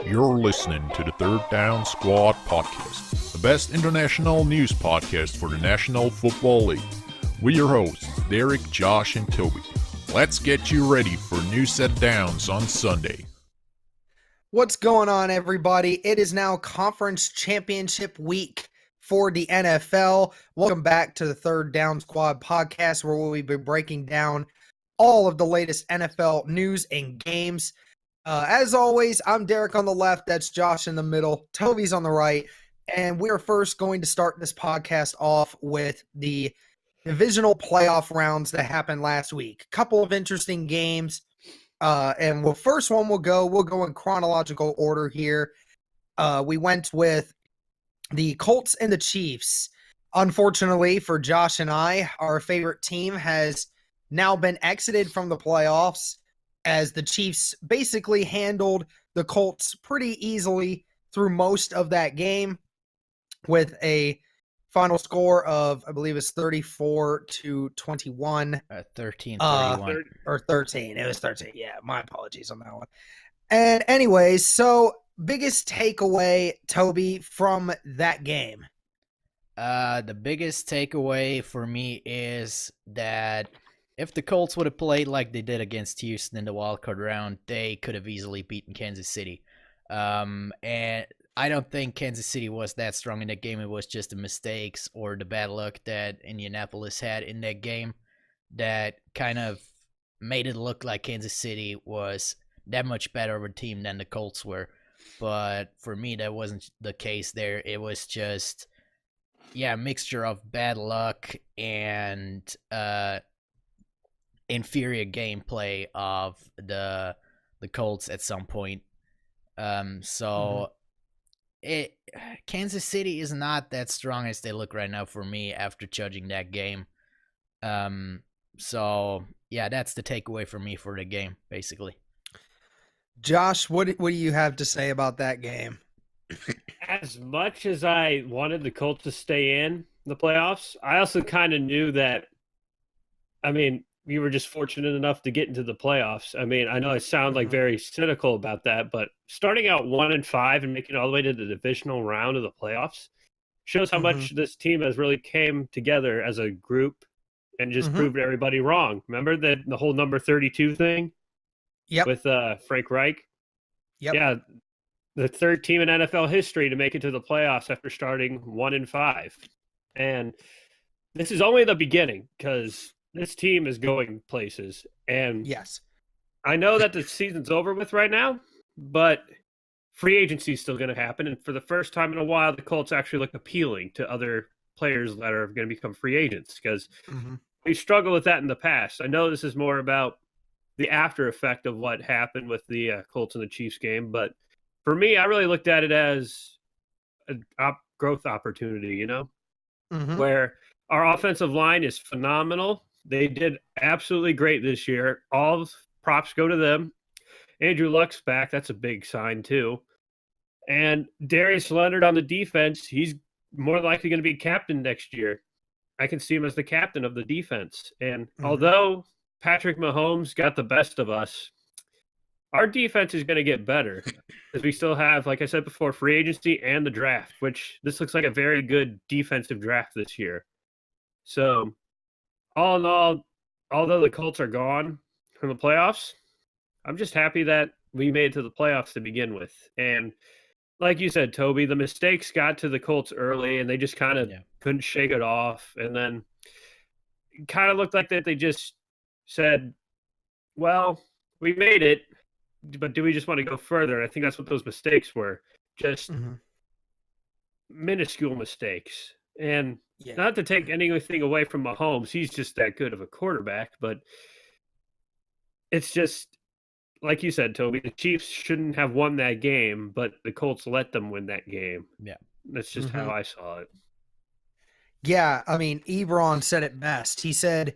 You're listening to the Third Down Squad podcast, the best international news podcast for the National Football League. We're your hosts, Derek, Josh, and Toby. Let's get you ready for new set downs on Sunday. What's going on, everybody? It is now Conference Championship Week for the NFL. Welcome back to the Third Down Squad podcast, where we'll be breaking down all of the latest NFL news and games. As always, I'm Derek on the left. That's Josh in the middle. Toby's on the right. And we're first going to start this podcast off with the Divisional Playoff rounds that happened last week. Couple of interesting games. And the first one we'll go in chronological order here. We went with the Colts and the Chiefs. Unfortunately for Josh and I, our favorite team has now been exited from the playoffs, as the Chiefs basically handled the Colts pretty easily through most of that game with a final score of, I believe it's 34-21. 13-31. Or 13. It was 13. Yeah, my apologies on that one. And anyways, so biggest takeaway, Toby, from that game? The biggest takeaway for me is that if the Colts would have played like they did against Houston in the wildcard round, they could have easily beaten Kansas City. And I don't think Kansas City was that strong in that game. It was just the mistakes or the bad luck that Indianapolis had in that game that kind of made it look like Kansas City was that much better of a team than the Colts were. But for me, that wasn't the case there. It was just, a mixture of bad luck and inferior gameplay of the Colts at some point. Kansas City is not that strong as they look right now for me after judging that game. That's the takeaway for me for the game, basically. Josh, what do you have to say about that game? As much as I wanted the Colts to stay in the playoffs, I also kind of knew that, we were just fortunate enough to get into the playoffs. I know I sound like very cynical about that, but starting out 1-5 and making it all the way to the divisional round of the playoffs shows how much this team has really came together as a group and just proved everybody wrong. Remember the whole number 32 thing? Yep. With Frank Reich? Yep. Yeah, the third team in NFL history to make it to the playoffs after starting 1-5. And this is only the beginning, because this team is going places. And yes, I know that the season's over with right now, but free agency is still going to happen. And for the first time in a while, the Colts actually look appealing to other players that are going to become free agents, because we struggled with that in the past. I know this is more about the after effect of what happened with the Colts and the Chiefs game. But for me, I really looked at it as a growth opportunity, where our offensive line is phenomenal. They did absolutely great this year. All props go to them. Andrew Luck's back. That's a big sign, too. And Darius Leonard on the defense, he's more likely going to be captain next year. I can see him as the captain of the defense. And although Patrick Mahomes got the best of us, our defense is going to get better, because we still have, like I said before, free agency and the draft, which this looks like a very good defensive draft this year. So all in all, although the Colts are gone from the playoffs, I'm just happy that we made it to the playoffs to begin with. And like you said, Toby, the mistakes got to the Colts early, and they just kind of couldn't shake it off. And then it kind of looked like that they just said, well, we made it, but do we just want to go further? And I think that's what those mistakes were, just minuscule mistakes. And not to take anything away from Mahomes, he's just that good of a quarterback, but it's just, like you said, Toby, the Chiefs shouldn't have won that game, but the Colts let them win that game. Yeah. That's just how I saw it. Yeah, Ebron said it best. He said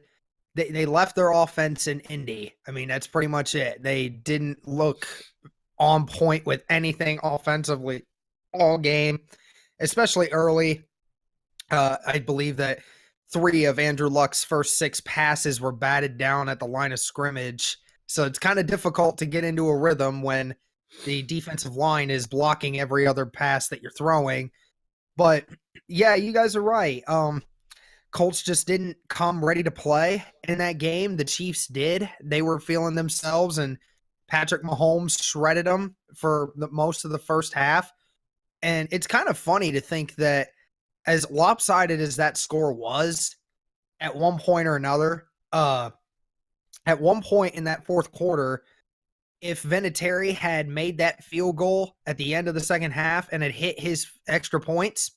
they left their offense in Indy. That's pretty much it. They didn't look on point with anything offensively all game, especially early. I believe that 3 of Andrew Luck's first 6 passes were batted down at the line of scrimmage. So it's kind of difficult to get into a rhythm when the defensive line is blocking every other pass that you're throwing. But yeah, you guys are right. Colts just didn't come ready to play in that game. The Chiefs did. They were feeling themselves, and Patrick Mahomes shredded them for most of the first half. And it's kind of funny to think that as lopsided as that score was, at one point or another, at one point in that fourth quarter, if Vinatieri had made that field goal at the end of the second half and had hit his extra points,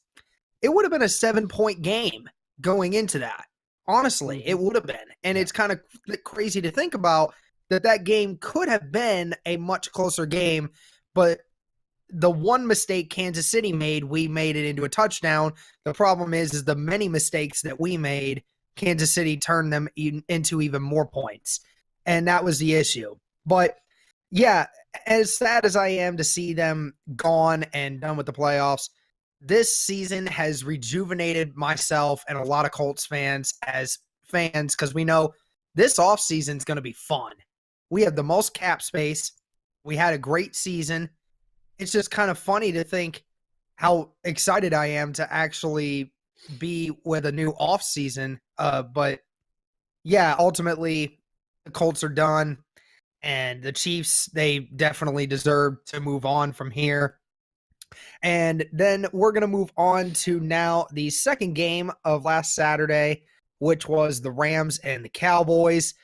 it would have been a 7-point game going into that. Honestly, it would have been. And it's kind of crazy to think about that game could have been a much closer game, but the one mistake Kansas City made, we made it into a touchdown. The problem is the many mistakes that we made, Kansas City turned them into even more points. And that was the issue. But yeah, as sad as I am to see them gone and done with the playoffs, this season has rejuvenated myself and a lot of Colts fans as fans, because we know this offseason is going to be fun. We have the most cap space. We had a great season. It's just kind of funny to think how excited I am to actually be with a new offseason. But yeah, ultimately the Colts are done, and the Chiefs, they definitely deserve to move on from here. And then we're going to move on to now the second game of last Saturday, which was the Rams and the Cowboys.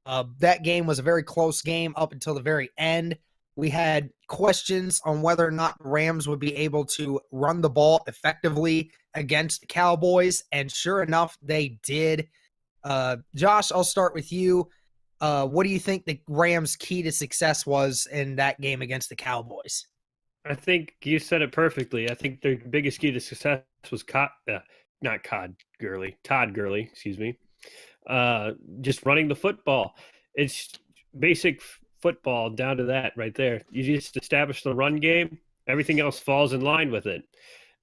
That game was a very close game up until the very end. We had questions on whether or not the Rams would be able to run the ball effectively against the Cowboys, and sure enough, they did. Josh, I'll start with you. What do you think the Rams' key to success was in that game against the Cowboys? I think you said it perfectly. I think their biggest key to success was Todd Gurley, excuse me. Just running the football. It's basic football down to that right there. You just establish the run game, everything else falls in line with it.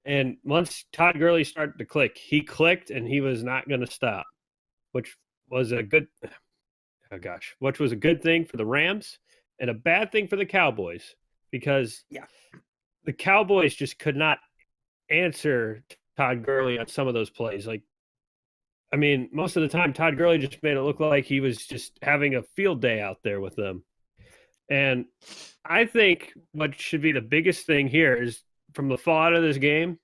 And once Todd Gurley started to click, he clicked and he was not going to stop, which was a good thing for the Rams and a bad thing for the Cowboys, because the Cowboys just could not answer Todd Gurley on some of those plays. Like, I mean, most of the time, Todd Gurley just made it look like he was just having a field day out there with them. And I think what should be the biggest thing here is, from the fallout of this game,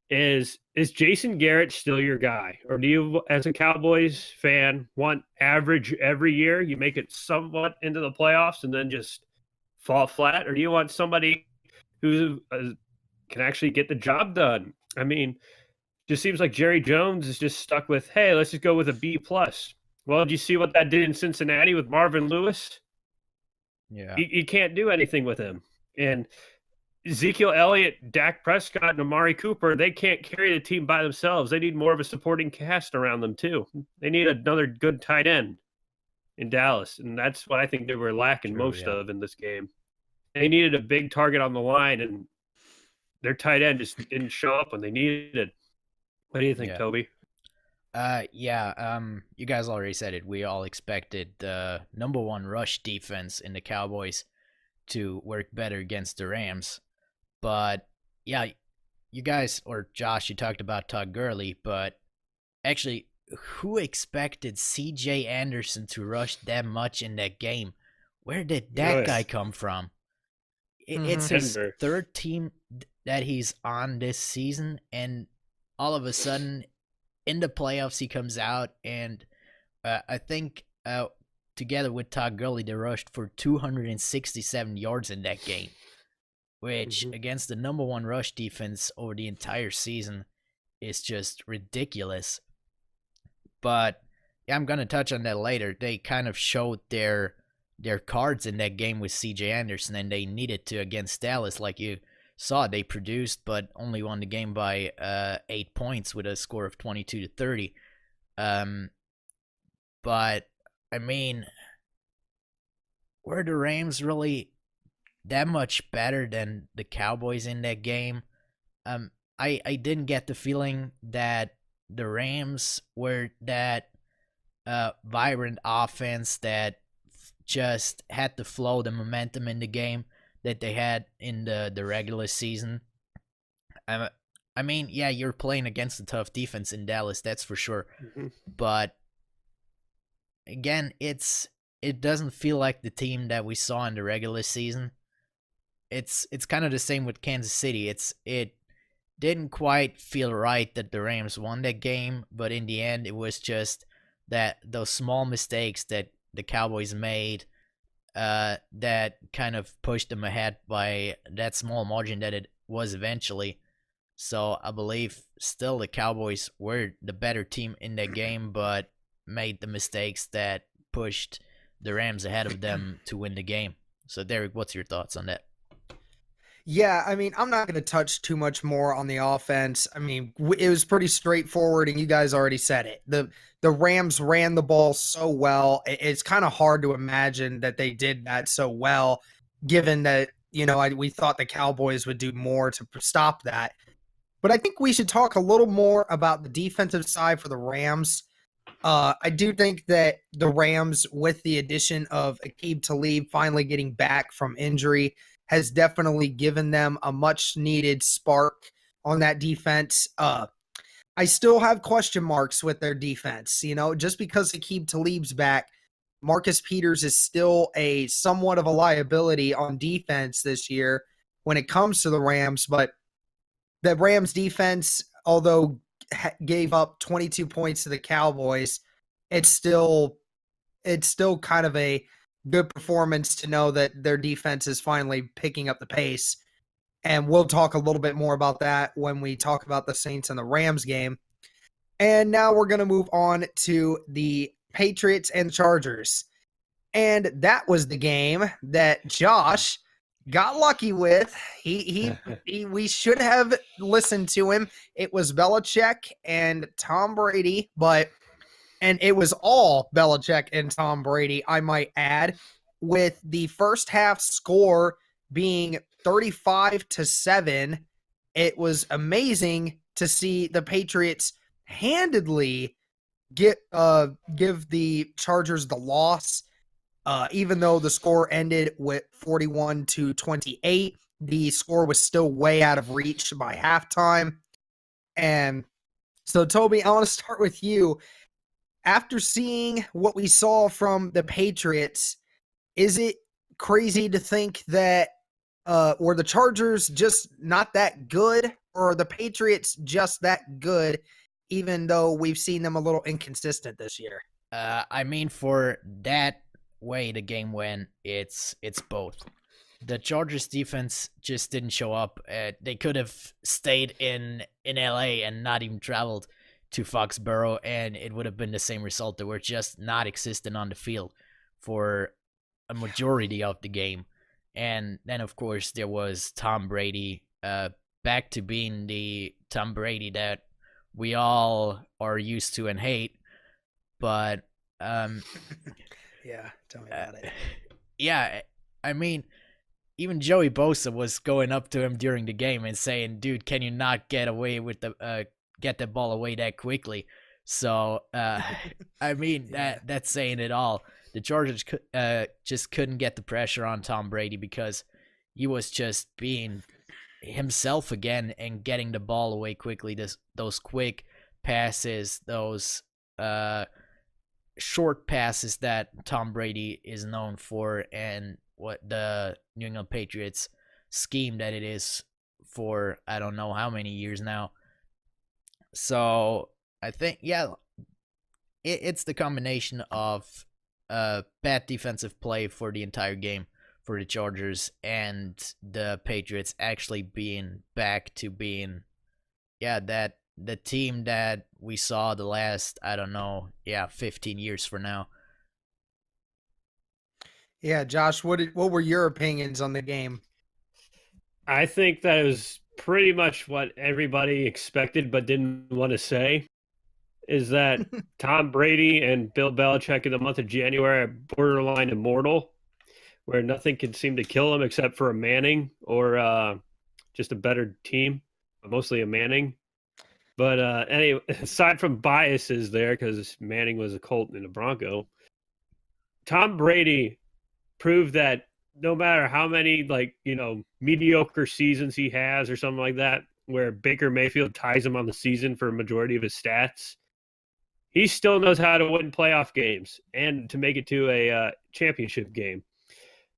is Jason Garrett still your guy? Or do you, as a Cowboys fan, want average every year? You make it somewhat into the playoffs and then just fall flat? Or do you want somebody who can actually get the job done? I mean, just seems like Jerry Jones is just stuck with, hey, let's just go with a B+. Well, did you see what that did in Cincinnati with Marvin Lewis? Yeah. You can't do anything with him. And Ezekiel Elliott, Dak Prescott, and Amari Cooper, they can't carry the team by themselves. They need more of a supporting cast around them, too. They need another good tight end in Dallas, and that's what I think they were lacking of in this game. They needed a big target on the line, and their tight end just didn't show up when they needed it. What do you think, Toby? You guys already said it. We all expected the number one rush defense in the Cowboys to work better against the Rams. But yeah, you guys, or Josh, you talked about Todd Gurley, but actually, who expected CJ Anderson to rush that much in that game? Where did that guy come from? It's his third team that he's on this season, and all of a sudden, in the playoffs, he comes out, and I think together with Todd Gurley, they rushed for 267 yards in that game, which against the number one rush defense over the entire season is just ridiculous. But yeah, I'm going to touch on that later. They kind of showed their cards in that game with CJ Anderson, and they needed to against Dallas. Like you saw, they produced, but only won the game by 8 points with a score of 22-30. But I mean, were the Rams really that much better than the Cowboys in that game? I didn't get the feeling that the Rams were that vibrant offense that just had the flow, the momentum in the game that they had in the regular season. I mean, yeah, you're playing against a tough defense in Dallas, that's for sure. Mhm. But again, it doesn't feel like the team that we saw in the regular season. It's kind of the same with Kansas City. It didn't quite feel right that the Rams won that game, but in the end, it was just that those small mistakes that the Cowboys made that kind of pushed them ahead by that small margin that it was eventually. So I believe still the Cowboys were the better team in that game, but made the mistakes that pushed the Rams ahead of them to win the game. So Derek, what's your thoughts on that? Yeah, I mean, I'm not going to touch too much more on the offense. I mean, it was pretty straightforward, and you guys already said it. The Rams ran the ball so well. It's kind of hard to imagine that they did that so well, given that, we thought the Cowboys would do more to stop that. But I think we should talk a little more about the defensive side for the Rams. I do think that the Rams, with the addition of Aqib Talib finally getting back from injury, has definitely given them a much needed spark on that defense. I still have question marks with their defense. Just because Aqib Talib's back, Marcus Peters is still a somewhat of a liability on defense this year when it comes to the Rams. But the Rams defense, although gave up 22 points to the Cowboys, it's still kind of a good performance to know that their defense is finally picking up the pace. And we'll talk a little bit more about that when we talk about the Saints and the Rams game. And now we're going to move on to the Patriots and Chargers. And that was the game that Josh got lucky with. We should have listened to him. It was Belichick and Tom Brady, and it was all Belichick and Tom Brady, I might add, with the first half score being 35-7. It was amazing to see the Patriots handedly give the Chargers the loss. Even though the score ended with 41-28, the score was still way out of reach by halftime. And so, Toby, I want to start with you. After seeing what we saw from the Patriots, is it crazy to think that were the Chargers just not that good, or are the Patriots just that good, even though we've seen them a little inconsistent this year? I mean, for that way the game went, it's both. The Chargers defense just didn't show up. They could have stayed in LA and not even traveled to Foxborough, and it would have been the same result. They were just not existent on the field for a majority of the game. And then, of course, there was Tom Brady, back to being the Tom Brady that we all are used to and hate. But yeah, tell me about it. Yeah, I mean, even Joey Bosa was going up to him during the game and saying, "Dude, can you not get away with get the ball away that quickly?" So, I mean, that's saying it all. The Chargers just couldn't get the pressure on Tom Brady because he was just being himself again and getting the ball away quickly. Those quick passes, those short passes that Tom Brady is known for, and what the New England Patriots scheme that it is for I don't know how many years now. So I think, yeah, it's the combination of bad defensive play for the entire game for the Chargers and the Patriots actually being back to being, that the team that we saw the last, 15 years for now. Yeah, Josh, what were your opinions on the game? I think that it was pretty much what everybody expected but didn't want to say, is that Tom Brady and Bill Belichick in the month of January are borderline immortal, where nothing can seem to kill them except for a Manning or just a better team, but mostly a Manning. But anyway, aside from biases there, because Manning was a Colt and a Bronco, Tom Brady proved that no matter how many mediocre seasons he has or something like that, where Baker Mayfield ties him on the season for a majority of his stats, he still knows how to win playoff games and to make it to a championship game.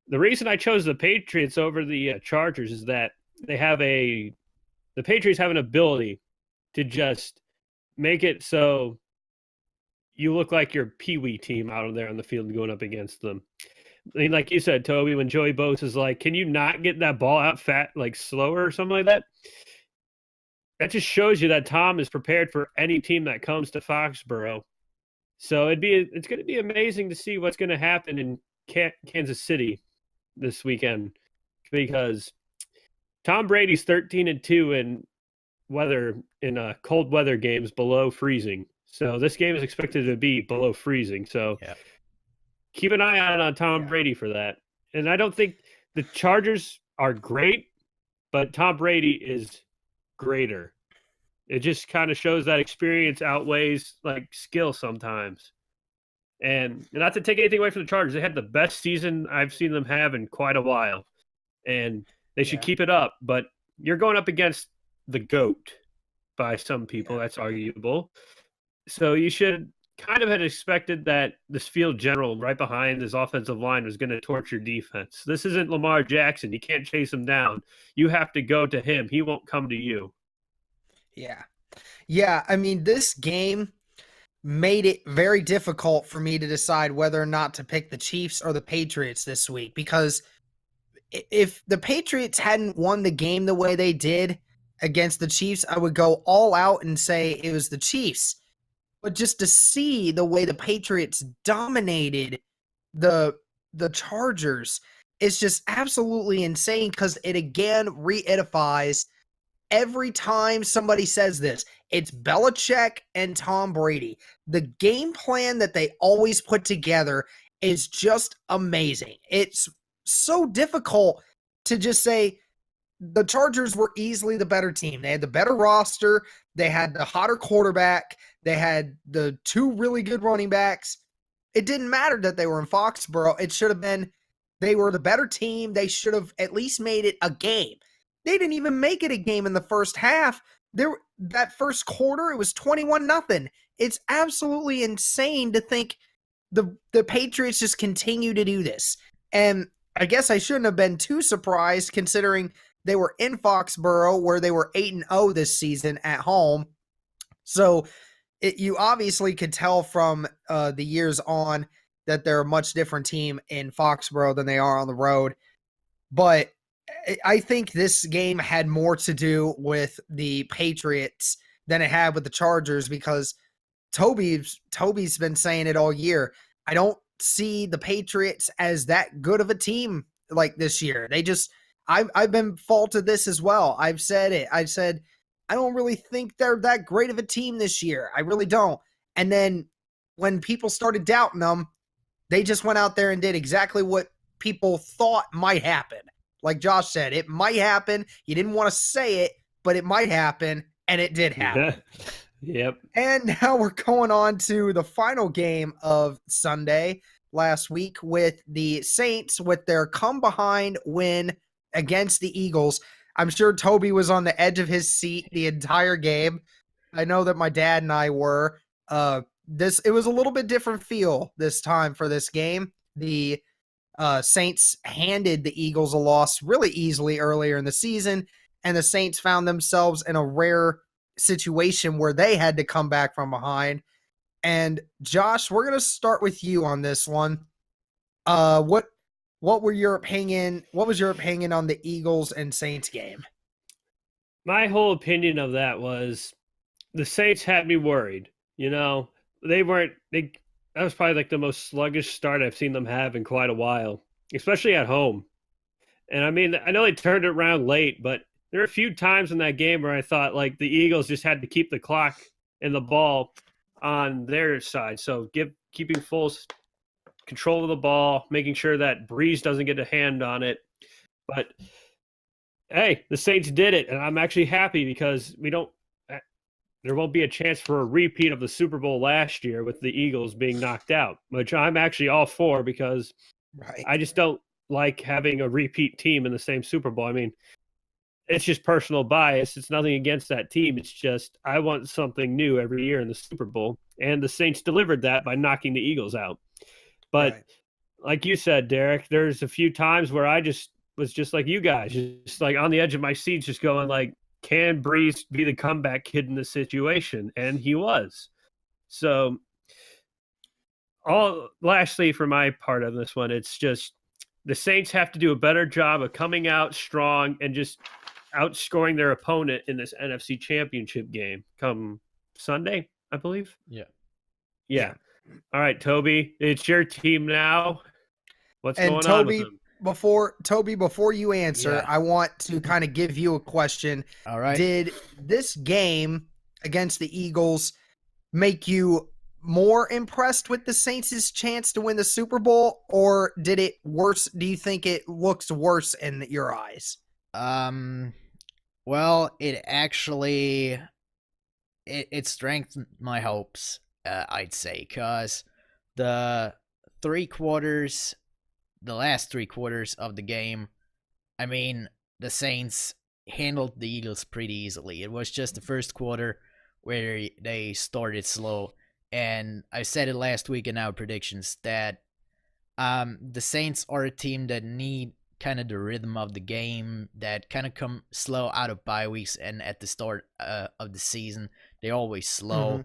The reason I chose the Patriots over the Chargers is that the Patriots have an ability to just make it so you look like your peewee team out there on the field going up against them. I mean, like you said, Toby, when Joey Bosa is like, can you not get that ball out slower or something like that? That just shows you that Tom is prepared for any team that comes to Foxborough. So it's going to be amazing to see what's going to happen in Kansas City this weekend, because Tom Brady's 13-2 in cold weather games below freezing. So this game is expected to be below freezing. So keep an eye on Tom Brady for that. And I don't think the Chargers are great, but Tom Brady is greater. It just kind of shows that experience outweighs skill sometimes. And not to take anything away from the Chargers, they had the best season I've seen them have in quite a while. And they should keep it up. But you're going up against the GOAT by some people. That's arguable. So you should kind of have expected that this field general right behind his offensive line was going to torch your defense. This isn't Lamar Jackson. You can't chase him down. You have to go to him. He won't come to you. Yeah. Yeah, I mean, this game made it very difficult for me to decide whether or not to pick the Chiefs or the Patriots this week, because if the Patriots hadn't won the game the way they did against the Chiefs, I would go all out and say it was the Chiefs. But just to see the way the Patriots dominated the Chargers is just absolutely insane, because it again re-edifies every time somebody says this. It's Belichick and Tom Brady. The game plan that they always put together is just amazing. It's so difficult to just say the Chargers were easily the better team. They had the better roster. They had the hotter quarterback. They had the two really good running backs. It didn't matter that they were in Foxborough. It should have been they were the better team. They should have at least made it a game. They didn't even make it a game in the first half. That first quarter, it was 21-0. It's absolutely insane to think the Patriots just continue to do this. And I guess I shouldn't have been too surprised, considering they were in Foxborough, where they were 8-0 this season at home. So you obviously could tell from the years on that they're a much different team in Foxborough than they are on the road. But I think this game had more to do with the Patriots than it had with the Chargers, because Toby's been saying it all year. I don't see the Patriots as that good of a team like this year. I've been faulted this as well. I've said it. I've said I don't really think they're that great of a team this year. I really don't. And then when people started doubting them, they just went out there and did exactly what people thought might happen. Like Josh said, it might happen. You didn't want to say it, but it might happen, and it did happen. Yep. And now we're going on to the final game of Sunday last week with the Saints with their come-behind win against the Eagles. I'm sure Toby was on the edge of his seat the entire game. I know that my dad and I were. It was a little bit different feel this time for this game. The Saints handed the Eagles a loss really easily earlier in the season, and the Saints found themselves in a rare situation where they had to come back from behind. And Josh, we're going to start with you on this one. What was your opinion on the Eagles and Saints game? My whole opinion of that was the Saints had me worried. That was probably the most sluggish start I've seen them have in quite a while, especially at home. And I mean, I know they turned it around late, but there were a few times in that game where I thought the Eagles just had to keep the clock and the ball on their side. So keeping full control of the ball, making sure that Breeze doesn't get a hand on it. But hey, the Saints did it, and I'm actually happy, because there won't be a chance for a repeat of the Super Bowl last year with the Eagles being knocked out, which I'm actually all for, because I just don't like having a repeat team in the same Super Bowl. I mean, it's just personal bias. It's nothing against that team. It's just I want something new every year in the Super Bowl. And the Saints delivered that by knocking the Eagles out. But Right. like you said, Derek, there's a few times where I just was just like you guys, just like on the edge of my seat, just going like, can Breeze be the comeback kid in this situation? And he was. So lastly, for my part of this one, it's just the Saints have to do a better job of coming out strong and just outscoring their opponent in this NFC Championship game come Sunday, I believe. Yeah. All right, Toby, it's your team now. What's And going on with Toby, them? before you answer, Yeah. I want to kind of give you a question. All right. Did this game against the Eagles make you more impressed with the Saints' chance to win the Super Bowl, or did it worse? Do you think it looks worse in your eyes? Well, it actually it strengthened my hopes, I'd say, because the last 3 quarters of the game, I mean, the Saints handled the Eagles pretty easily. It was just the first quarter where they started slow, and I said it last week in our predictions that the Saints are a team that need kind of the rhythm of the game, that kind of come slow out of bye weeks, and at the start of the season they're always slow.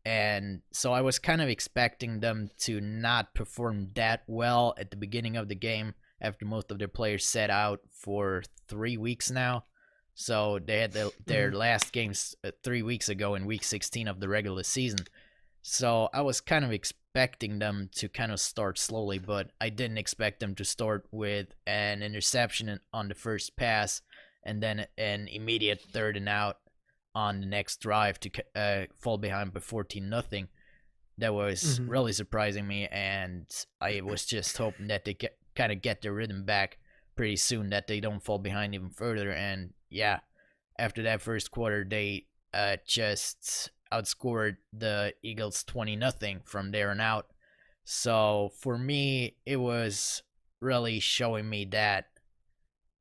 And so I was kind of expecting them to not perform that well at the beginning of the game after most of their players set out for 3 weeks now. So they had their last games 3 weeks ago in week 16 of the regular season. So I was kind of expecting them to kind of start slowly, but I didn't expect them to start with an interception on the first pass and then an immediate third and out on the next drive to fall behind by 14-0. That was really surprising me, and I was just hoping that they kind of get their rhythm back pretty soon, that they don't fall behind even further. And yeah, after that first quarter, they just outscored the Eagles 20-0 from there on out. So for me, it was really showing me that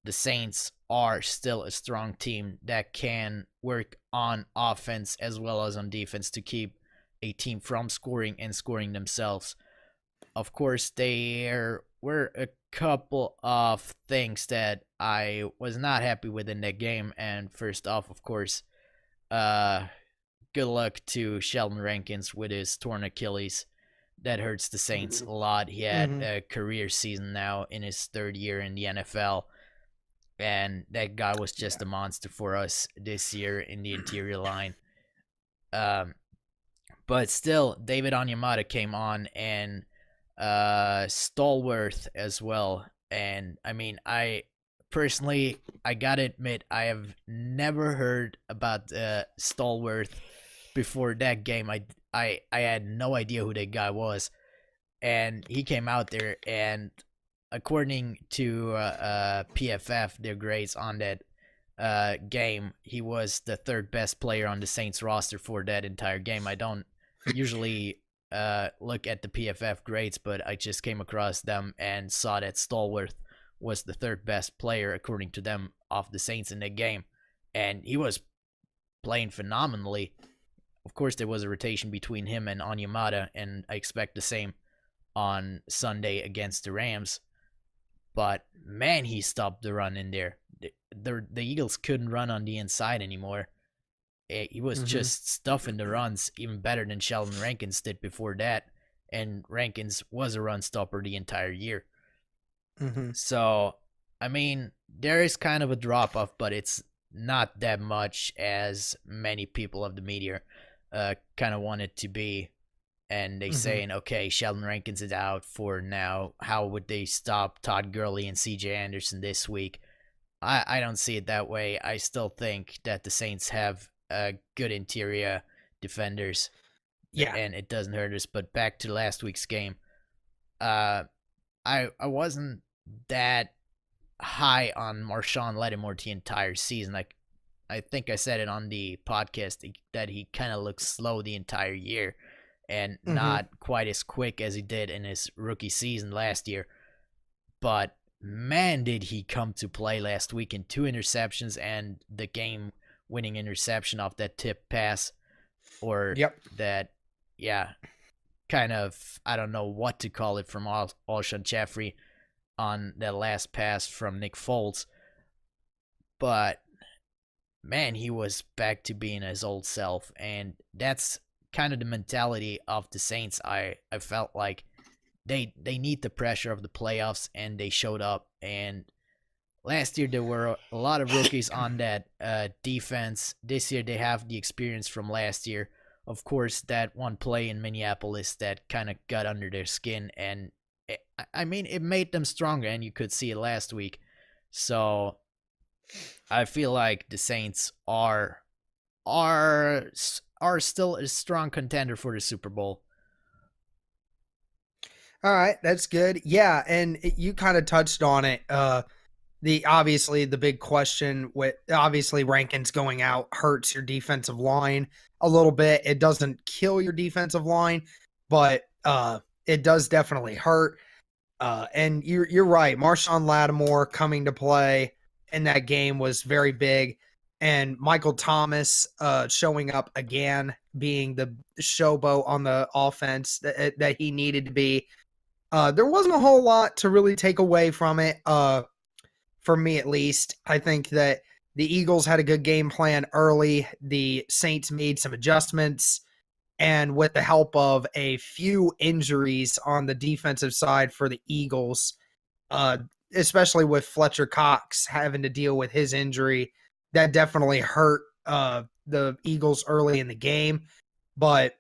the Saints are still a strong team that can work on offense as well as on defense to keep a team from scoring and scoring themselves. Of course, there were a couple of things that I was not happy with in that game. And first off, of course, good luck to Sheldon Rankins with his torn Achilles. That hurts the Saints a lot. He had a career season now in his third year in the NFL. And that guy was just a monster for us this year in the interior line. But still, David Onyemata came on, and Stallworth as well. And I mean, I personally, I gotta admit, I have never heard about Stallworth before that game. I had no idea who that guy was, and he came out there, and according to PFF, their grades on that game, he was the third best player on the Saints roster for that entire game. I don't usually look at the PFF grades, but I just came across them and saw that Stallworth was the third best player, according to them, of the Saints in that game. And he was playing phenomenally. Of course, there was a rotation between him and Onyemata, and I expect the same on Sunday against the Rams. But man, he stopped the run in there. The Eagles couldn't run on the inside anymore. He was just stuffing the runs even better than Sheldon Rankins did before that. And Rankins was a run stopper the entire year. So, I mean, there is kind of a drop-off, but it's not that much as many people of the media kind of want it to be. And they saying, okay, Sheldon Rankins is out for now. How would they stop Todd Gurley and C.J. Anderson this week? I don't see it that way. I still think that the Saints have good interior defenders. Yeah. And it doesn't hurt us. But back to last week's game. I wasn't that high on Marshawn Lattimore the entire season. I think I said it on the podcast that he kind of looks slow the entire year. And not quite as quick as he did in his rookie season last year. But man, did he come to play last week in 2 interceptions and the game-winning interception off that tip pass, or Yep. that, yeah, kind of, I don't know what to call it, from Alshon Jeffrey on that last pass from Nick Foles. But man, he was back to being his old self, and that's kind of the mentality of the Saints. I felt like they need the pressure of the playoffs, and they showed up. And last year there were a lot of rookies on that defense. This year they have the experience from last year. Of course, that one play in Minneapolis that kind of got under their skin, and it made them stronger, and you could see it last week. So I feel like the Saints are still a strong contender for the Super Bowl. All right, that's good. Yeah, and you kind of touched on it. Obviously the big question with obviously Rankins going out hurts your defensive line a little bit. It doesn't kill your defensive line, but it does definitely hurt. And you're right. Marshawn Lattimore coming to play in that game was very big, and Michael Thomas showing up again, being the showboat on the offense that he needed to be. There wasn't a whole lot to really take away from it. For me, at least, I think that the Eagles had a good game plan early. The Saints made some adjustments, and with the help of a few injuries on the defensive side for the Eagles, especially with Fletcher Cox having to deal with his injury, that definitely hurt the Eagles early in the game. But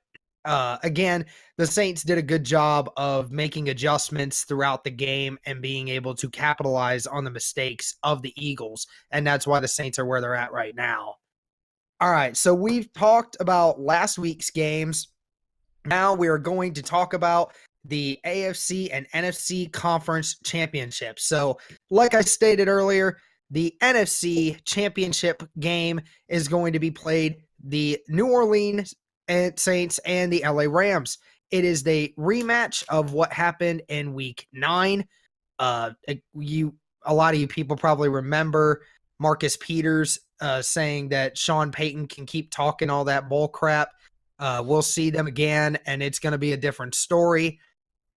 again, the Saints did a good job of making adjustments throughout the game and being able to capitalize on the mistakes of the Eagles. And that's why the Saints are where they're at right now. All right, so we've talked about last week's games. Now we are going to talk about the AFC and NFC Conference Championships. So, like I stated earlier, the NFC Championship game is going to be played the New Orleans Saints and the LA Rams. It is the rematch of what happened in Week 9. A lot of you people probably remember Marcus Peters saying that Sean Payton can keep talking all that bull crap. We'll see them again, and it's going to be a different story.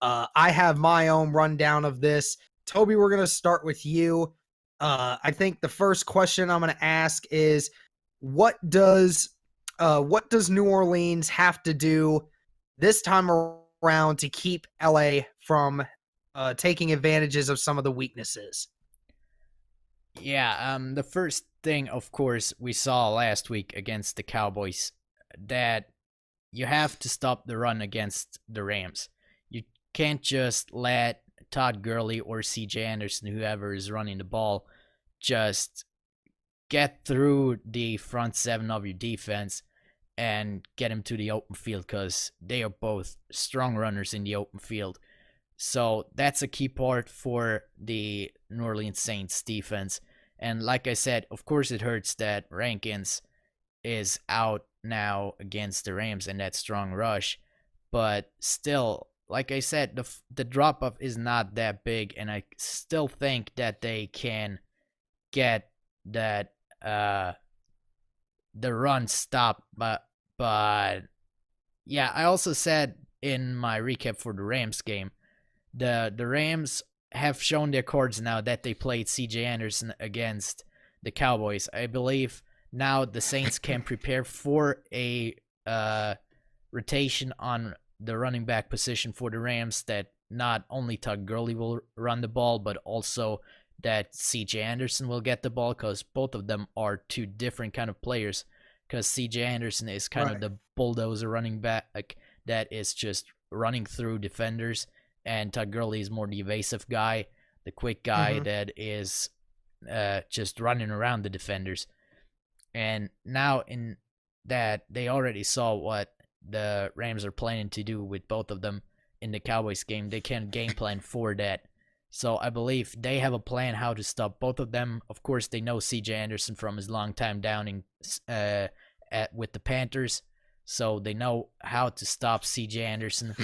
I have my own rundown of this. Toby, we're going to start with you. I think the first question I'm going to ask is, what does New Orleans have to do this time around to keep LA from taking advantages of some of the weaknesses? Yeah, the first thing, of course, we saw last week against the Cowboys, that you have to stop the run against the Rams. You can't just let Todd Gurley or CJ Anderson, whoever is running the ball, just get through the front seven of your defense and get him to the open field, because they are both strong runners in the open field. So that's a key part for the New Orleans Saints defense. And like I said, of course it hurts that Rankins is out now against the Rams and that strong rush. But still, like I said, the drop-off is not that big, and I still think that they can get that the run stopped. But yeah, I also said in my recap for the Rams game, the Rams have shown their cards now that they played CJ Anderson against the Cowboys. I believe now the Saints can prepare for a rotation on the running back position for the Rams, that not only Todd Gurley will run the ball, but also that CJ Anderson will get the ball, because both of them are two different kind of players. Because CJ Anderson is kind of the bulldozer running back that is just running through defenders, and Todd Gurley is more the evasive guy, the quick guy that is just running around the defenders. And now in that they already saw what the Rams are planning to do with both of them in the Cowboys game, they can game plan for that. So I believe they have a plan how to stop both of them. Of course, they know CJ Anderson from his long time down with the Panthers, so they know how to stop CJ Anderson.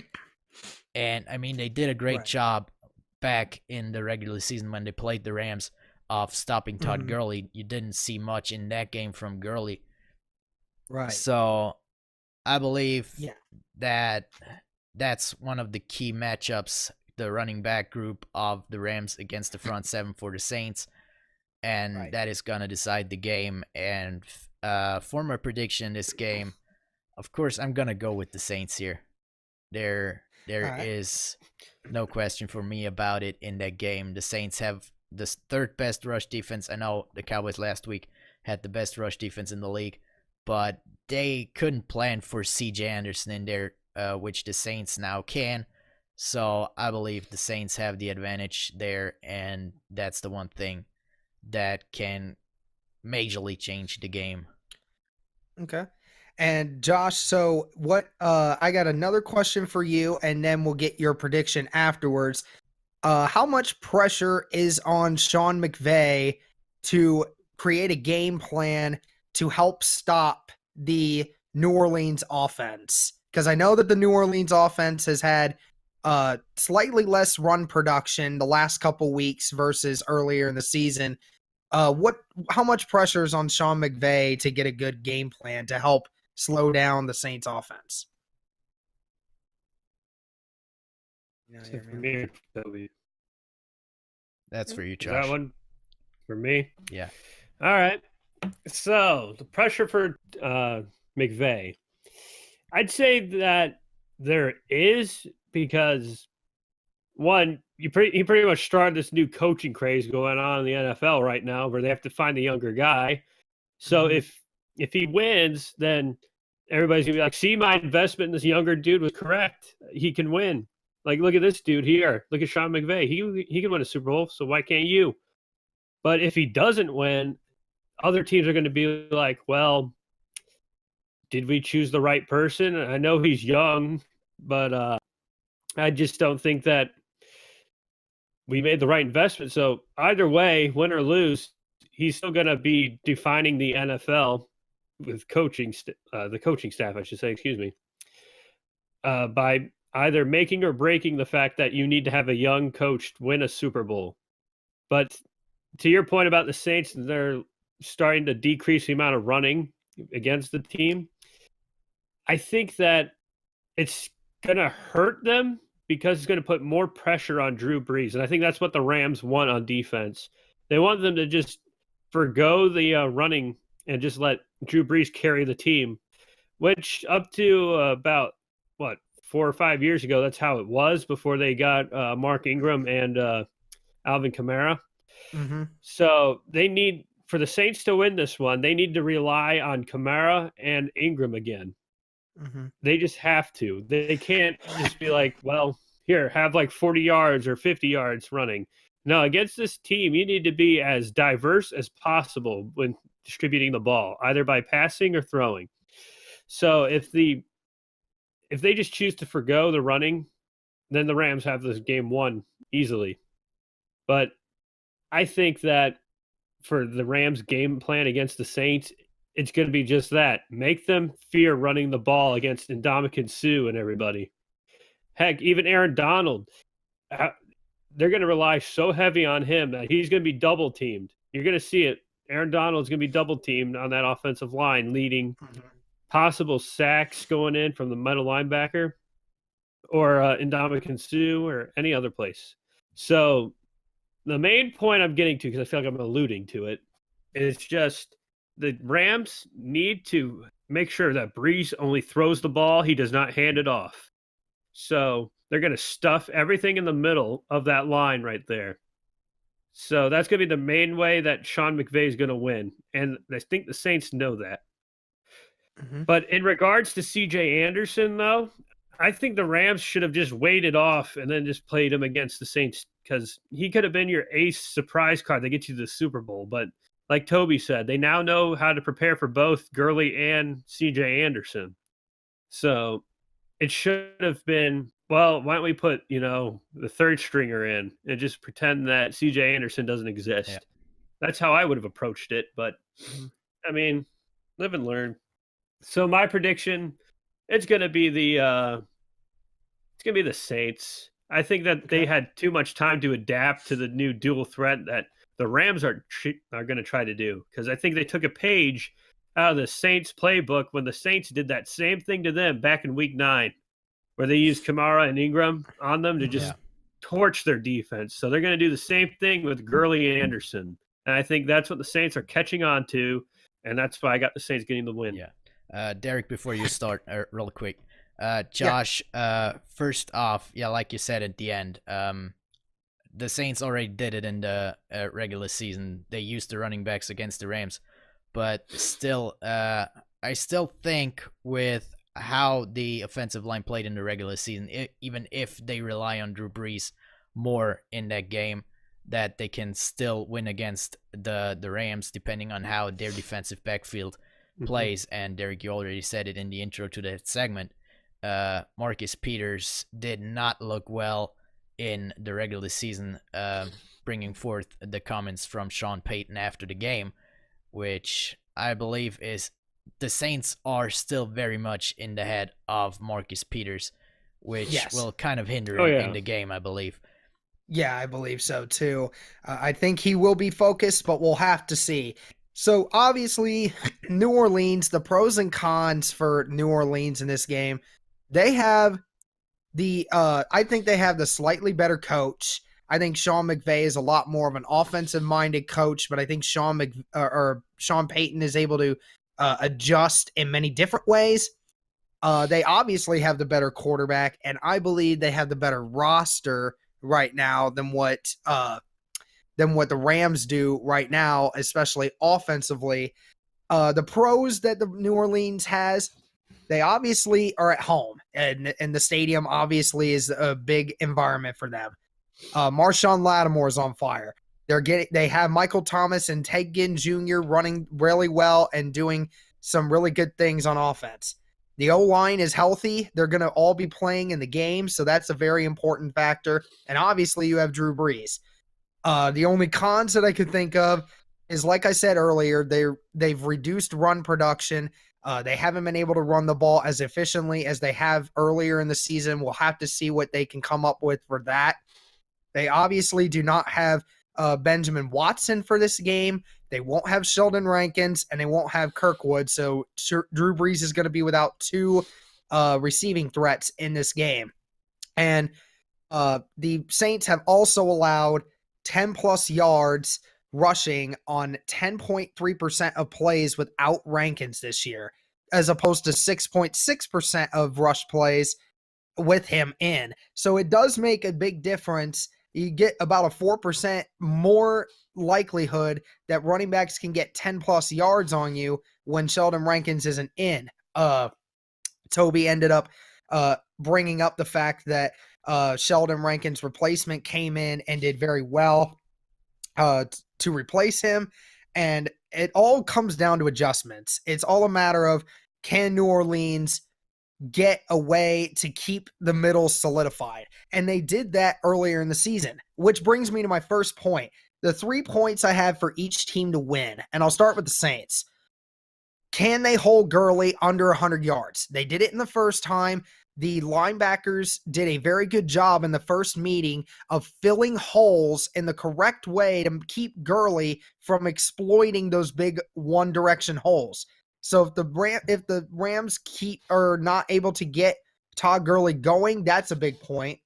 And I mean, they did a great job back in the regular season when they played the Rams of stopping Todd Gurley. You didn't see much in that game from Gurley. Right. So I believe Yeah. that that's one of the key matchups, the running back group of the Rams against the front seven for the Saints. And that is going to decide the game. And for my prediction this game, of course, I'm going to go with the Saints here. There is no question for me about it in that game. The Saints have the third best rush defense. I know the Cowboys last week had the best rush defense in the league, but they couldn't plan for CJ Anderson in there, which the Saints now can. So I believe the Saints have the advantage there, and that's the one thing that can majorly change the game. Okay. And Josh, so what I got another question for you, and then we'll get your prediction afterwards. How much pressure is on Sean McVeigh to create a game plan to help stop the New Orleans offense? Because I know that the New Orleans offense has had slightly less run production the last couple weeks versus earlier in the season. How much pressure is on Sean McVay to get a good game plan to help slow down the Saints offense? For me, Toby. That's for you, Is Josh. that one for me? Yeah. All right. So the pressure for McVay, I'd say that there is, because one, he pretty much started this new coaching craze going on in the NFL right now, where they have to find the younger guy. So if he wins, then everybody's gonna be like, "See, my investment in this younger dude was correct. He can win. Like, look at this dude here. Look at Sean McVay. He can win a Super Bowl. So why can't you?" But if he doesn't win, other teams are going to be like, "Well, did we choose the right person?" I know he's young, but I just don't think that we made the right investment. So either way, win or lose, he's still going to be defining the NFL with the coaching staff, I should say, excuse me, by either making or breaking the fact that you need to have a young coach win a Super Bowl. But to your point about the Saints, they're starting to decrease the amount of running against the team. I think that it's going to hurt them because it's going to put more pressure on Drew Brees. And I think that's what the Rams want on defense. They want them to just forgo the running and just let Drew Brees carry the team, which up to about, 4 or 5 years ago, that's how it was before they got Mark Ingram and Alvin Kamara. So they need, for the Saints to win this one, they need to rely on Kamara and Ingram again. They just have to. They can't just be like, well, here, have like 40 yards or 50 yards running. No, against this team, you need to be as diverse as possible when distributing the ball, either by passing or throwing. So if they just choose to forgo the running, then the Rams have this game won easily. But I think that for the Rams' game plan against the Saints, it's going to be just that. Make them fear running the ball against Ndamukong Suh and everybody. Heck, even Aaron Donald, they're going to rely so heavy on him that he's going to be double teamed. You're going to see it. Aaron Donald's going to be double teamed on that offensive line, leading possible sacks going in from the middle linebacker or Ndamukong Suh or any other place. So the main point I'm getting to, because I feel like I'm alluding to it, is just the Rams need to make sure that Brees only throws the ball. He does not hand it off. So they're going to stuff everything in the middle of that line right there. So that's going to be the main way that Sean McVay is going to win. And I think the Saints know that. But in regards to CJ Anderson, though, I think the Rams should have just waited off and then just played him against the Saints, because he could have been your ace surprise card that gets you to the Super Bowl. But like Toby said, they now know how to prepare for both Gurley and CJ Anderson. So it should have been, well, why don't we put, the third stringer in and just pretend that CJ Anderson doesn't exist? Yeah. That's how I would have approached it. But, I mean, live and learn. So my prediction, it's going to be the Saints. I think that they had too much time to adapt to the new dual threat that the Rams are going to try to do, because I think they took a page out of the Saints playbook when the Saints did that same thing to them back in Week 9, where they used Kamara and Ingram on them to just torch their defense. So they're going to do the same thing with Gurley and Anderson, and I think that's what the Saints are catching on to, and that's why I got the Saints getting the win. Yeah, Derek, before you start, real quick. Josh, first off, like you said at the end, the Saints already did it in the regular season. They used the running backs against the Rams, but still, I still think with how the offensive line played in the regular season, even if they rely on Drew Brees more in that game, that they can still win against the Rams, depending on how their defensive backfield plays. And Derek, you already said it in the intro to that segment. Marcus Peters did not look well in the regular season, bringing forth the comments from Sean Payton after the game, which I believe is the Saints are still very much in the head of Marcus Peters, which will kind of hinder him in the game, I believe. Yeah, I believe so too. I think he will be focused, but we'll have to see. So obviously, New Orleans, the pros and cons for New Orleans in this game, they have I think they have the slightly better coach. I think Sean McVeigh is a lot more of an offensive-minded coach, but I think Sean Payton is able to adjust in many different ways. They obviously have the better quarterback, and I believe they have the better roster right now than what the Rams do right now, especially offensively. The pros that the New Orleans has, they obviously are at home, and the stadium obviously is a big environment for them. Marshawn Lattimore is on fire. They have Michael Thomas and Ted Ginn Jr. running really well and doing some really good things on offense. The O-line is healthy. They're going to all be playing in the game, so that's a very important factor. And obviously, you have Drew Brees. The only cons that I could think of is, like I said earlier, they've reduced run production. They haven't been able to run the ball as efficiently as they have earlier in the season. We'll have to see what they can come up with for that. They obviously do not have Benjamin Watson for this game. They won't have Sheldon Rankins, and they won't have Kirkwood. So Drew Brees is going to be without two receiving threats in this game. And the Saints have also allowed 10-plus yards rushing on 10.3% of plays without Rankins this year, as opposed to 6.6% of rush plays with him in. So it does make a big difference. You get about a 4% more likelihood that running backs can get 10-plus yards on you when Sheldon Rankins isn't in. Toby ended up bringing up the fact that Sheldon Rankins' replacement came in and did very well to replace him, and it all comes down to adjustments. It's all a matter of, can New Orleans get a way to keep the middle solidified? And they did that earlier in the season, which brings me to my first point. The 3 points I have for each team to win, and I'll start with the Saints. Can they hold Gurley under 100 yards? They did it in the first time. The linebackers did a very good job in the first meeting of filling holes in the correct way to keep Gurley from exploiting those big one-direction holes. So if the Rams are not able to get Todd Gurley going, that's a big point.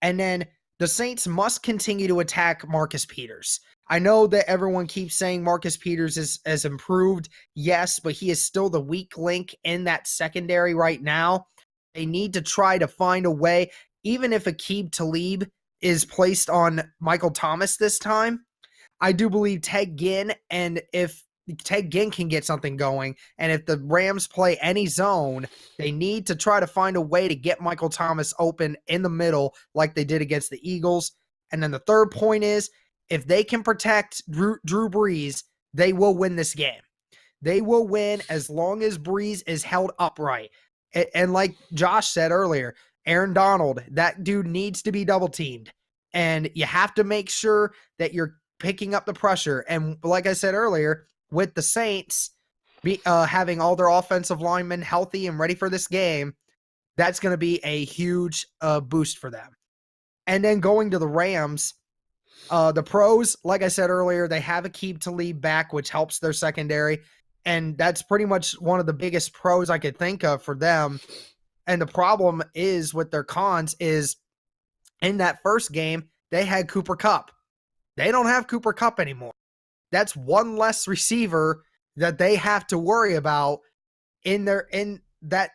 And then the Saints must continue to attack Marcus Peters. I know that everyone keeps saying Marcus Peters has improved. Yes, but he is still the weak link in that secondary right now. They need to try to find a way, even if Aqib Talib is placed on Michael Thomas this time. I do believe Ted Ginn, and if Ted Ginn can get something going, and if the Rams play any zone, they need to try to find a way to get Michael Thomas open in the middle like they did against the Eagles. And then the third point is, if they can protect Drew Brees, they will win this game. They will win as long as Brees is held upright. And like Josh said earlier, Aaron Donald, that dude needs to be double teamed. And you have to make sure that you're picking up the pressure. And like I said earlier, with the Saints having all their offensive linemen healthy and ready for this game, that's going to be a huge boost for them. And then going to the Rams, the pros, like I said earlier, they have Aqib Talib back, which helps their secondary. And that's pretty much one of the biggest pros I could think of for them. And the problem is with their cons is in that first game, they had Cooper Kupp. They don't have Cooper Kupp anymore. That's one less receiver that they have to worry about in that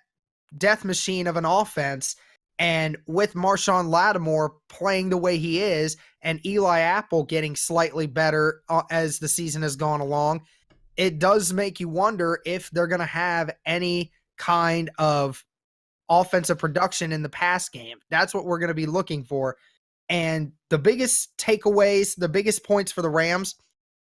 death machine of an offense. And with Marshawn Lattimore playing the way he is and Eli Apple getting slightly better as the season has gone along, it does make you wonder if they're going to have any kind of offensive production in the pass game. That's what we're going to be looking for. And the biggest takeaways, the biggest points for the Rams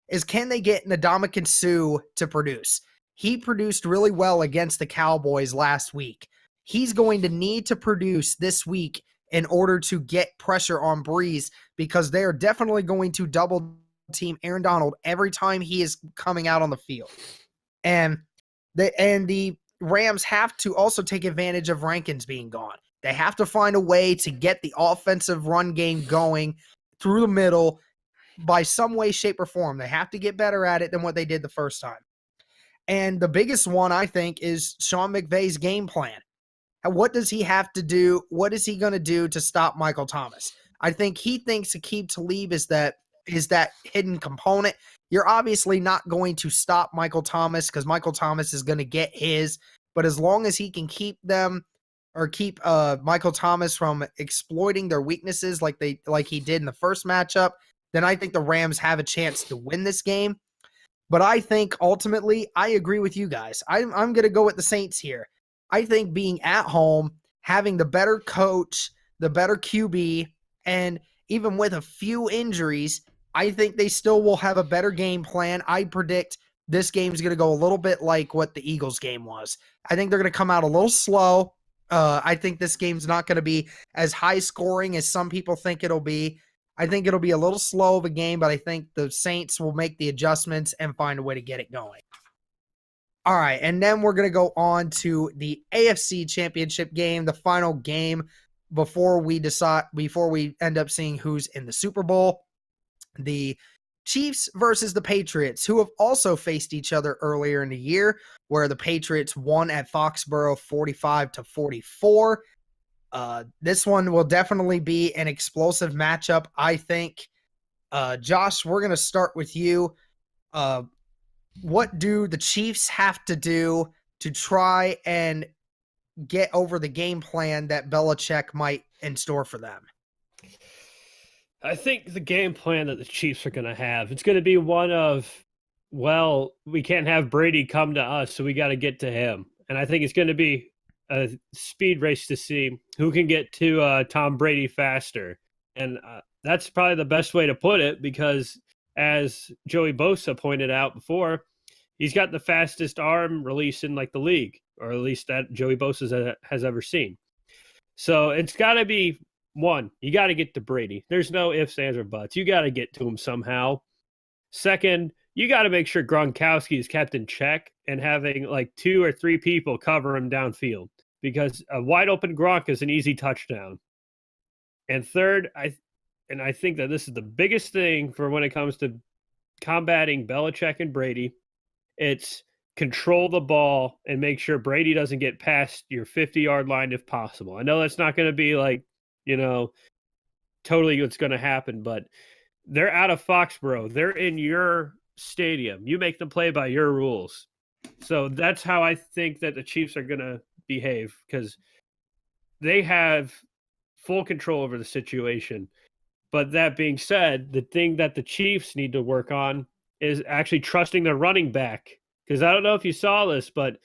is, can they get Ndamukong Suh to produce? He produced really well against the Cowboys last week. He's going to need to produce this week in order to get pressure on Breeze, because they are definitely going to double team Aaron Donald every time he is coming out on the field. And the Rams have to also take advantage of Rankins being gone. They have to find a way to get the offensive run game going through the middle by some way, shape, or form. They have to get better at it than what they did the first time. And the biggest one, I think, is Sean McVay's game plan. What does he have to do? What is he going to do to stop Michael Thomas? I think he thinks Aqib Talib is that hidden component. You're obviously not going to stop Michael Thomas because Michael Thomas is going to get his. But as long as he can keep Michael Thomas from exploiting their weaknesses like he did in the first matchup, then I think the Rams have a chance to win this game. But I think ultimately, I agree with you guys. I'm going to go with the Saints here. I think being at home, having the better coach, the better QB, and even with a few injuries, I think they still will have a better game plan. I predict this game is going to go a little bit like what the Eagles game was. I think they're going to come out a little slow. I think this game's not going to be as high scoring as some people think it'll be. I think it'll be a little slow of a game, but I think the Saints will make the adjustments and find a way to get it going. All right, and then we're going to go on to the AFC Championship game, the final game before we end up seeing who's in the Super Bowl. The Chiefs versus the Patriots, who have also faced each other earlier in the year, where the Patriots won at Foxborough 45-44. This one will definitely be an explosive matchup, I think. Josh, we're going to start with you. What do the Chiefs have to do to try and get over the game plan that Belichick might in store for them? I think the game plan that the Chiefs are going to have, it's going to be one of, well, we can't have Brady come to us, so we got to get to him. And I think it's going to be a speed race to see who can get to Tom Brady faster. And that's probably the best way to put it, because as Joey Bosa pointed out before, he's got the fastest arm release in like the league, or at least that Joey Bosa has ever seen. So it's got to be, one, you got to get to Brady. There's no ifs, ands, or buts. You got to get to him somehow. Second, you got to make sure Gronkowski is kept in check and having like 2 or 3 people cover him downfield, because a wide open Gronk is an easy touchdown. And third, I think that this is the biggest thing for when it comes to combating Belichick and Brady. It's control the ball and make sure Brady doesn't get past your 50-yard line if possible. I know that's not going to be like, totally what's going to happen, but they're out of Foxborough. They're in your stadium. You make them play by your rules. So that's how I think that the Chiefs are going to behave, because they have full control over the situation. But that being said, the thing that the Chiefs need to work on is actually trusting their running back. Because I don't know if you saw this, but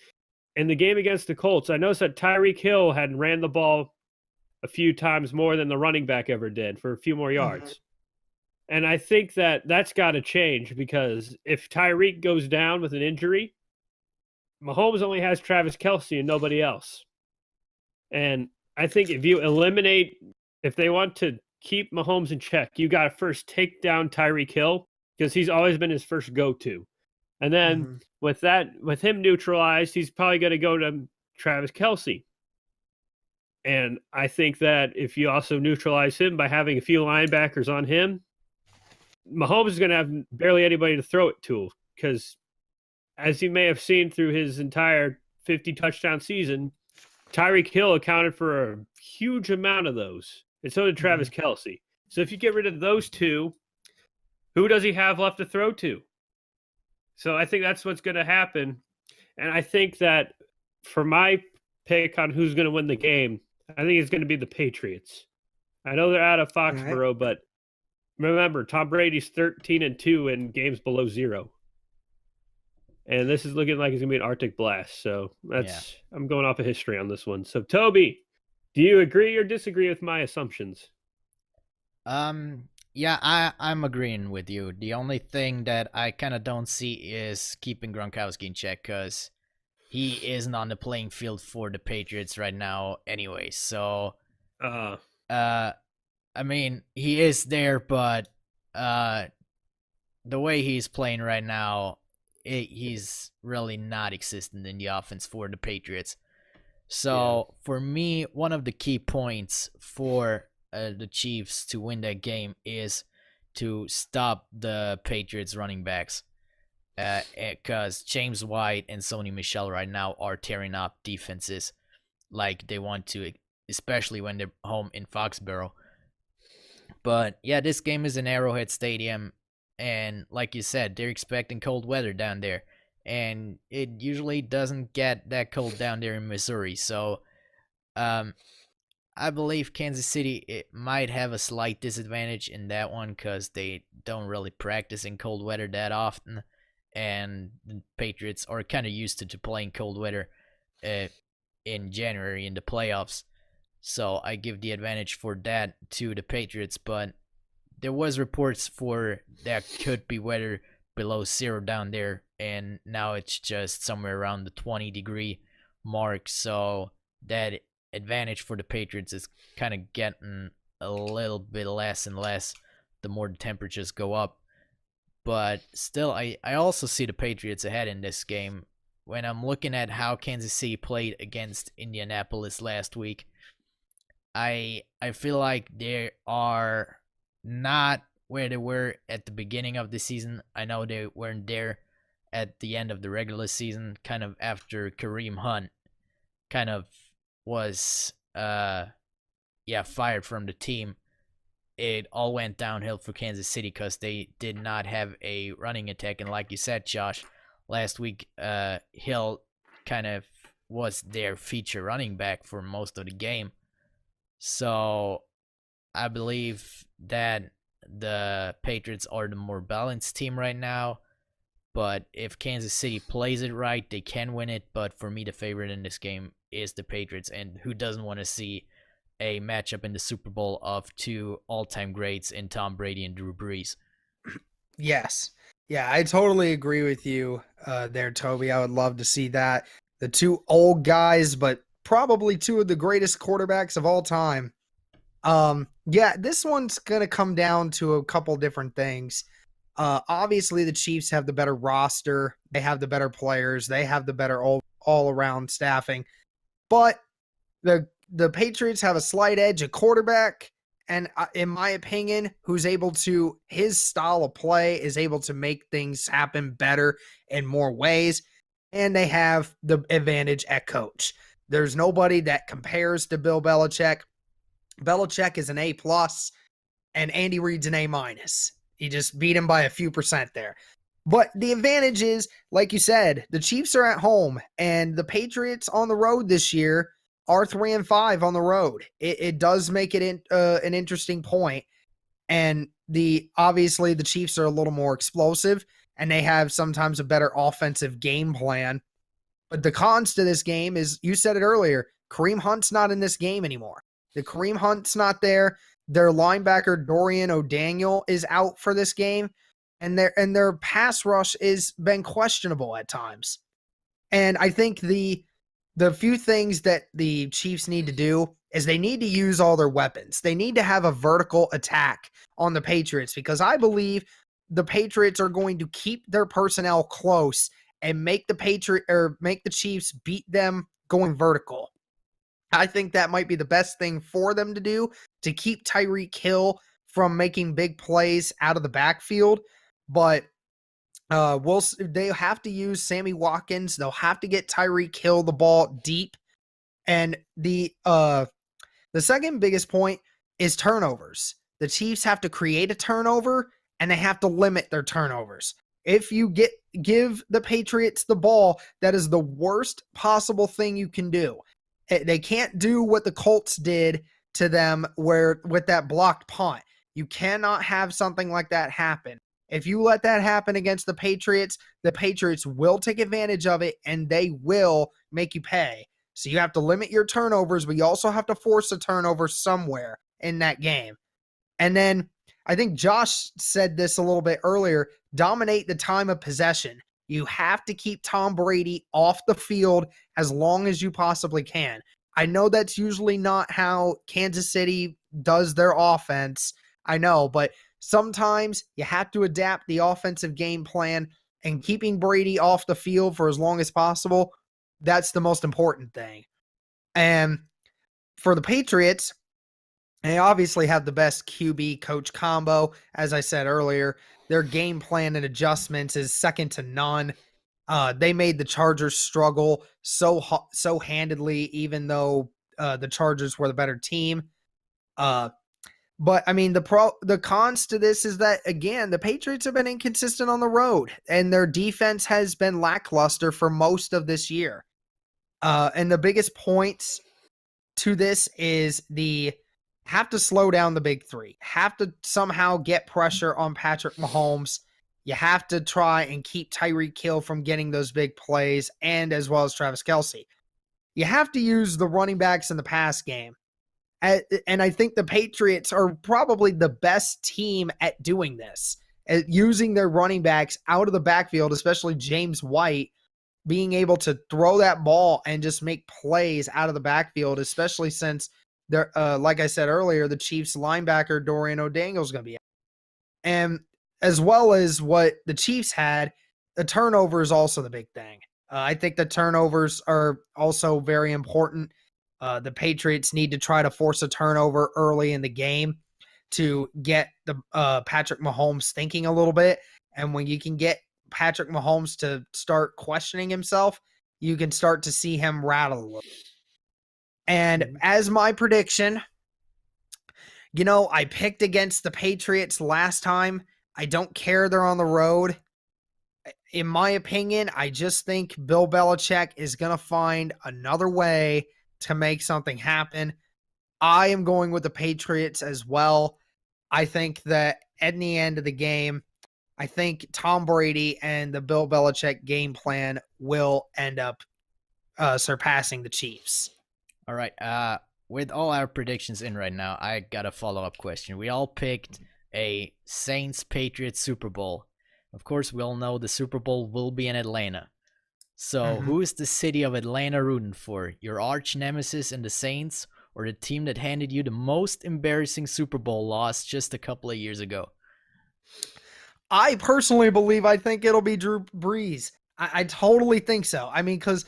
in the game against the Colts, I noticed that Tyreek Hill had ran the ball a few times more than the running back ever did for a few more yards. Mm-hmm. And I think that that's got to change, because if Tyreek goes down with an injury, Mahomes only has Travis Kelce and nobody else. And I think if they want to keep Mahomes in check, you got to first take down Tyreek Hill, because he's always been his first go-to. And then with him neutralized, he's probably going to go to Travis Kelce. And I think that if you also neutralize him by having a few linebackers on him, Mahomes is going to have barely anybody to throw it to, because as you may have seen through his entire 50 touchdown season, Tyreek Hill accounted for a huge amount of those, and so did Travis Kelce. So if you get rid of those two, who does he have left to throw to? So I think that's what's going to happen. And I think that for my pick on who's going to win the game, I think it's going to be the Patriots. I know they're out of Foxborough, but remember, Tom Brady's 13-2 in games below 0. And this is looking like it's going to be an Arctic blast. So I'm going off of history on this one. So, Toby, do you agree or disagree with my assumptions? Yeah, I'm agreeing with you. The only thing that I kind of don't see is keeping Gronkowski in check, because he isn't on the playing field for the Patriots right now anyway. So, I mean, he is there, but the way he's playing right now, he's really not existent in the offense for the Patriots. So, for me, one of the key points for the Chiefs to win that game is to stop the Patriots running backs, because James White and Sony Michel right now are tearing up defenses like they want to, especially when they're home in Foxborough. But yeah, this game is in Arrowhead Stadium, and like you said, they're expecting cold weather down there, and it usually doesn't get that cold down there in Missouri. So I believe Kansas City might have a slight disadvantage in that one, because they don't really practice in cold weather that often, and the Patriots are kind of used to playing cold weather in January in the playoffs. So I give the advantage for that to the Patriots, but there was reports for that could be weather below 0 down there, and now it's just somewhere around the 20-degree mark. So that advantage for the Patriots is kind of getting a little bit less and less the more the temperatures go up. But still, I also see the Patriots ahead in this game. When I'm looking at how Kansas City played against Indianapolis last week, I feel like they are not where they were at the beginning of the season. I know they weren't there at the end of the regular season, kind of after Kareem Hunt kind of was fired from the team. It all went downhill for Kansas City because they did not have a running attack, and like you said, Josh, last week Hill kind of was their feature running back for most of the game. So I believe that the Patriots are the more balanced team right now. But if Kansas City plays it right, they can win it. But for me, the favorite in this game is the Patriots. And who doesn't want to see a matchup in the Super Bowl of two all-time greats in Tom Brady and Drew Brees? Yes. Yeah, I totally agree with you there, Toby. I would love to see that. The two old guys, but probably two of the greatest quarterbacks of all time. Yeah, this one's going to come down to a couple different things. Obviously, the Chiefs have the better roster. They have the better players. They have the better all-around staffing. But the Patriots have a slight edge at quarterback. And in my opinion, his style of play is able to make things happen better in more ways. And they have the advantage at coach. There's nobody that compares to Bill Belichick. Belichick is an A+, and Andy Reid's an A-. He just beat him by a few percent there. But the advantage is, like you said, the Chiefs are at home, and the Patriots on the road this year are 3-5 on the road. It does make it an interesting point. And obviously the Chiefs are a little more explosive, and they have sometimes a better offensive game plan. But the cons to this game is, you said it earlier, Kareem Hunt's not in this game anymore. The Kareem Hunt's not there. Their linebacker Dorian O'Daniel is out for this game, and their pass rush is been questionable at times. And I think the few things that the Chiefs need to do is they need to use all their weapons. They need to have a vertical attack on the Patriots, because I believe the Patriots are going to keep their personnel close and make the Chiefs beat them going vertical. I think that might be the best thing for them to do to keep Tyreek Hill from making big plays out of the backfield. But they have to use Sammy Watkins. They'll have to get Tyreek Hill the ball deep. And the second biggest point is turnovers. The Chiefs have to create a turnover and they have to limit their turnovers. If you give the Patriots the ball, that is the worst possible thing you can do. They can't do what the Colts did to them with that blocked punt. You cannot have something like that happen. If you let that happen against the Patriots will take advantage of it and they will make you pay. So you have to limit your turnovers, but you also have to force a turnover somewhere in that game. And then I think Josh said this a little bit earlier, dominate the time of possession. You have to keep Tom Brady off the field as long as you possibly can. I know that's usually not how Kansas City does their offense. I know, but sometimes you have to adapt the offensive game plan, and keeping Brady off the field for as long as possible, that's the most important thing. And for the Patriots, they obviously have the best QB coach combo. As I said earlier, their game plan and adjustments is second to none. They made the Chargers struggle so handedly, even though the Chargers were the better team. But I mean, the cons to this is that, again, the Patriots have been inconsistent on the road, and their defense has been lackluster for most of this year. And the biggest points to this is have to slow down the big three, have to somehow get pressure on Patrick Mahomes. You have to try and keep Tyreek Hill from getting those big plays, and as well as Travis Kelce. You have to use the running backs in the pass game. And I think the Patriots are probably the best team at doing this, at using their running backs out of the backfield, especially James White, being able to throw that ball and just make plays out of the backfield, especially since they're, like I said earlier, the Chiefs linebacker Dorian O'Daniel is going to be out. And as well as what the Chiefs had, the turnover is also the big thing. I think the turnovers are also very important. The Patriots need to try to force a turnover early in the game to get the Patrick Mahomes thinking a little bit. And when you can get Patrick Mahomes to start questioning himself, you can start to see him rattle a little. And as my prediction, I picked against the Patriots last time. I don't care they're on the road. In my opinion, I just think Bill Belichick is going to find another way to make something happen. I am going with the Patriots as well. I think that at the end of the game, I think Tom Brady and the Bill Belichick game plan will end up surpassing the Chiefs. All right. With all our predictions in right now, I got a follow-up question. We all picked a Saints-Patriots Super Bowl. Of course, we all know the Super Bowl will be in Atlanta. So who is the city of Atlanta rooting for? Your arch nemesis in the Saints, or the team that handed you the most embarrassing Super Bowl loss just a couple of years ago? I personally I think it'll be Drew Brees. I totally think so. I mean, because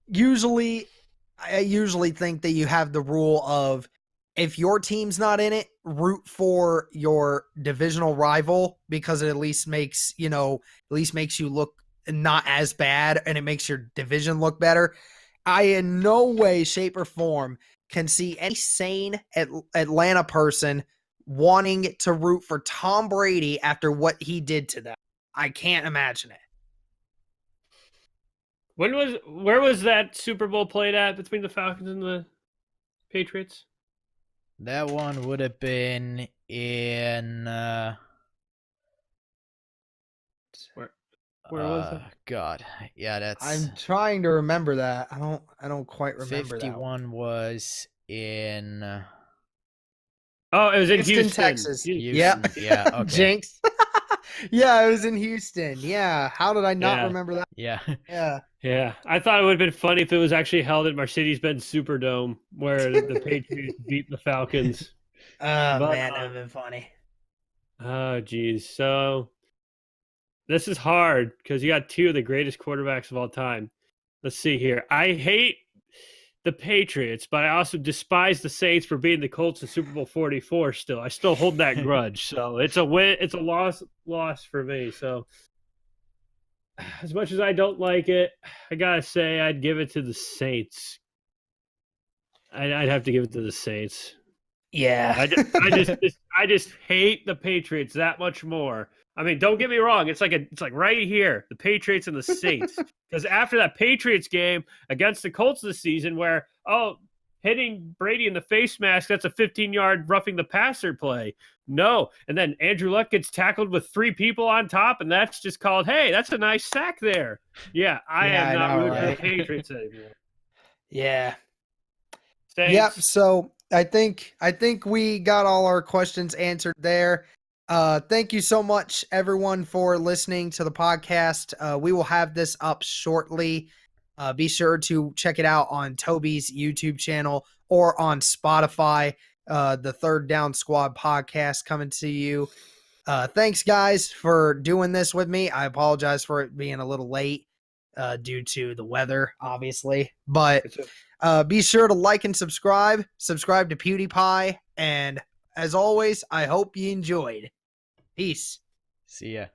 I usually think that you have the rule of, if your team's not in it, root for your divisional rival, because it at least makes you look not as bad, and it makes your division look better. I in no way, shape, or form can see any sane Atlanta person wanting to root for Tom Brady after what he did to them. I can't imagine it. Where was that Super Bowl played at between the Falcons and the Patriots? That one would have been in Where was it? God, yeah, that's. I'm trying to remember that. I don't quite remember 51 that. was in. Oh, it was in Houston, Texas. Houston. Yep. Yeah. Okay. Jinx. Yeah, it was in Houston. Yeah. How did I not remember that? Yeah. Yeah. Yeah, I thought it would have been funny if it was actually held at Mercedes-Benz Superdome, where the Patriots beat the Falcons. Man, that would have been funny. Oh, geez. So this is hard because you got two of the greatest quarterbacks of all time. Let's see here. I hate the Patriots, but I also despise the Saints for beating the Colts in Super Bowl 44 still. I still hold that grudge. So it's a win. It's a loss for me. So as much as I don't like it, I got to say I'd give it to the Saints. I'd have to give it to the Saints. Yeah. I just hate the Patriots that much more. I mean, don't get me wrong. It's like right here, the Patriots and the Saints. Because after that Patriots game against the Colts this season, where hitting Brady in the face mask, that's a 15-yard roughing the passer play. No, and then Andrew Luck gets tackled with 3 people on top, and that's just called, hey, that's a nice sack there. Yeah, I am not rooting for the Patriots anymore. Yeah. Saints. Yep. So I think we got all our questions answered there. Thank you so much, everyone, for listening to the podcast. We will have this up shortly. Be sure to check it out on Toby's YouTube channel or on Spotify. The Third Down Squad podcast coming to you. Thanks, guys, for doing this with me. I apologize for it being a little late due to the weather, obviously. But be sure to like and subscribe. Subscribe to PewDiePie. And as always, I hope you enjoyed. Peace. See ya.